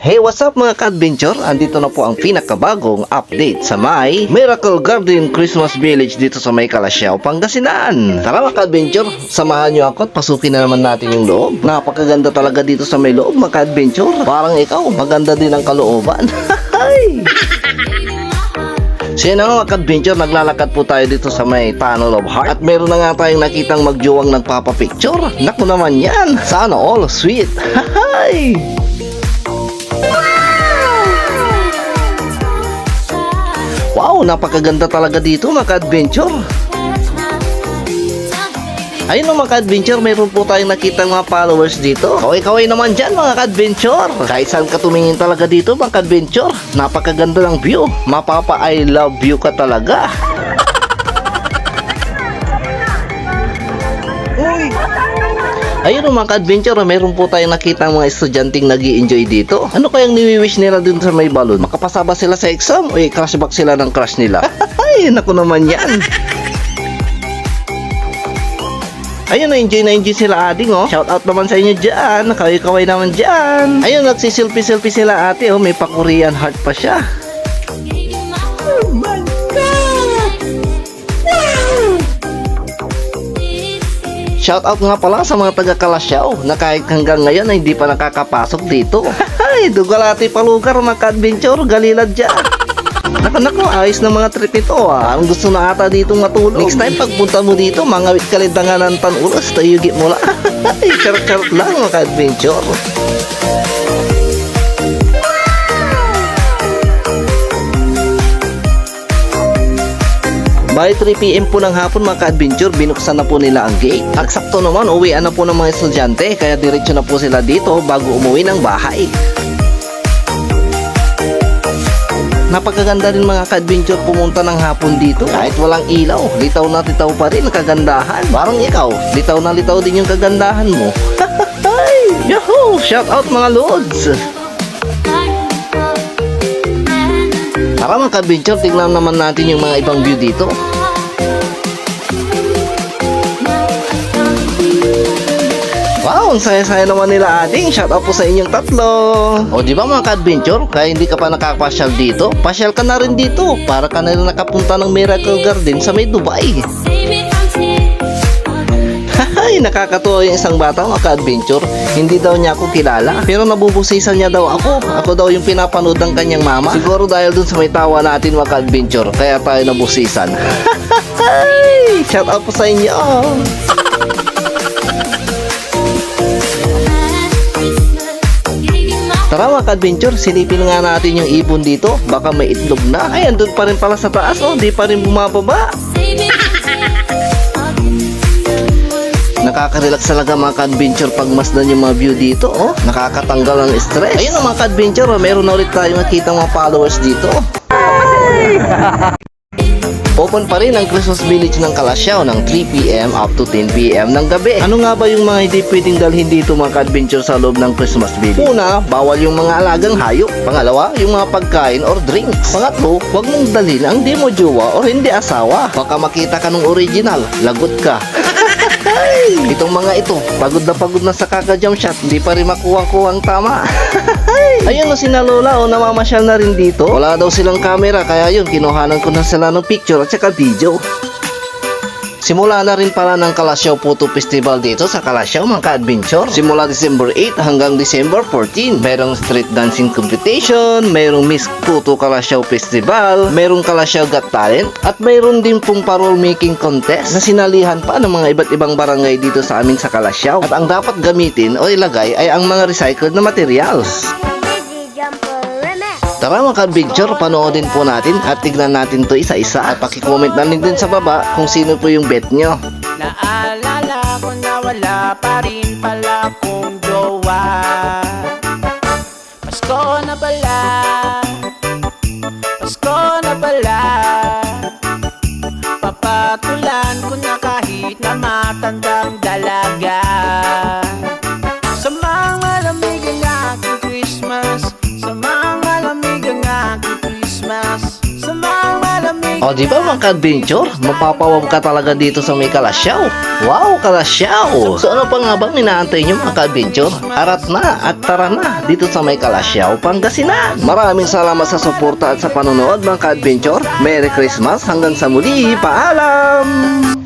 Hey, what's up mga ka-adventure? Andito na po ang pinakabagong update sa may Miracle Garden Christmas Village dito sa may Calasiao, Pangasinan. Tara mga ka-adventure, samahan nyo ako at pasukin na naman natin yung loob. Napakaganda talaga dito sa may loob mga ka-adventure. Parang ikaw, maganda din ang kalooban. So yun mga ka-adventure, naglalakad po tayo dito sa may Tunnel of Heart. At meron na nga tayong nakitang magjuwang nagpapapicture. Naku naman yan, sana all sweet. Hahay! Wow, napakaganda talaga dito mga ka-adventure. Ayun mga ka-adventure, mayroon po tayong nakita mga followers dito. Kaway-kaway naman dyan mga ka-adventure. Kahit saan ka tumingin talaga dito mga ka-adventure, napakaganda ng view. Mapapa I love you ka talaga. Ayun mga ka-adventure, mayroon po tayong nakita mga estudyanteng nag-i-enjoy dito. Ano kayang niwi-wish nila dun sa may balon? Makapasaba sila sa exam o crush back sila ng crush nila? Ay, naku naman yan. Ayun, na enjoy sila ading oh. Shout out naman sa inyo dyan. Kaway-kaway naman dyan. Ayun, nagsiselfie-selfie sila ate oh. May pa-Korean heart pa siya. Oh my God! Wow! Shout out nga pala sa mga taga Calasiao na kahit hanggang ngayon ay hindi pa nakakapasok dito. Ay, dugalati palugar mga ka-adventure. Galilad dyan. Naku, ayos ng mga trip ito ah. Ang gusto na ata dito matulog. Next time pagpunta mo dito, mangawit ka rin ng tanulos, tayugi mo lang. Charot-charot lang mga ka-adventure. By 3 PM po ng hapon mga ka-adventure, binuksan na po nila ang gate. At sakto naman, uwian na po ng mga estudyante, kaya diretso na po sila dito bago umuwi ng bahay. Napakaganda rin mga ka-adventure pumunta ng hapon dito. Kahit walang ilaw, litaw na litaw pa rin ang kagandahan. Parang ikaw, litaw na litaw din yung kagandahan mo. Yahoo! Shout out mga lods! Tara mga ka-adventure, tignan naman natin yung mga ibang view dito. Wow, ang saya-saya naman nila ating. Shout out po sa inyong tatlo. O di ba mga ka-adventure, kaya hindi ka pa nakakapasyal dito, pasyal ka na rin dito para ka na rin nakapunta ng Miracle Garden sa may Dubai. Hahay, nakakatuwa yung isang bata mga ka-adventure. Hindi daw niya ako kilala, pero nabubusisan niya daw ako. Ako daw yung pinapanood ng kanyang mama. Siguro dahil dun sa may tawa natin mga ka-adventure, kaya tayo nabusisan. Hahay, shout out po sa inyo. Tara mga ka-adventure, silipin nga natin yung ibon dito. Baka may itlog na. Ay, andun pa rin pala sa taas oh. Di pa rin bumababa. Nakaka-relax talaga mga ka-adventure pag masdan yung mga view dito oh. Nakakatanggal ng stress. Ayun na mga ka-adventure, meron na ulit tayo nakita mga followers dito. Open pa rin ang Christmas Village ng Calasiao ng 3 PM up to 10 PM ng gabi. Ano nga ba yung mga hindi pwedeng dalhin dito mga ka-adventure sa loob ng Christmas Village? Una, bawal yung mga alagang hayop. Pangalawa, yung mga pagkain or drinks. Pangatlo, huwag mong dalhin ang di mo jowa o hindi asawa. Baka makita ka ng original, lagot ka. Itong mga ito, pagod na sa kaka-jump shot, hindi pa rin makuha-kuhang tama. Ayun o sina Lola o namamasyal na rin dito. Wala daw silang camera, kaya yun, kinuhanan ko na sila ng picture at saka video. Simula na rin pala ng Calasiao Photo Festival dito sa Calasiao mga ka-adventure. Simula December 8 hanggang December 14. Mayroong street dancing competition, mayroong Miss Photo Calasiao Festival, mayroong Calasiao Got Talent, at mayroon din pong parole making contest na sinalihan pa ng mga iba't ibang barangay dito sa amin sa Calasiao. At ang dapat gamitin o ilagay ay ang mga recycled na materials. Tara mga ka-adventure, panoodin po natin at tignan natin to isa-isa at pakicomment na rin din sa baba kung sino po yung bet nyo. Naalala ko na wala pa rin pala kong jowa. Pasko na pala, Pasko na pala. Papatulan ko na kahit na matandang dalaga. Sa mga malamig ang aking Christmas, sa mga malamig ang aking Christmas, sa mga malamig O di ba mga ka-adventure? Mapapawab ka talaga dito sa may Kalasyaw. Wow, Kalasyaw! So ano pa nga bang inaantay nyo mga ka-adventure? Arat na at tara na dito sa may Kalasyaw, Pangasinan. Maraming salamat sa suporta at sa panonood mga ka-adventure. Merry Christmas hanggang sa muli. Paalam!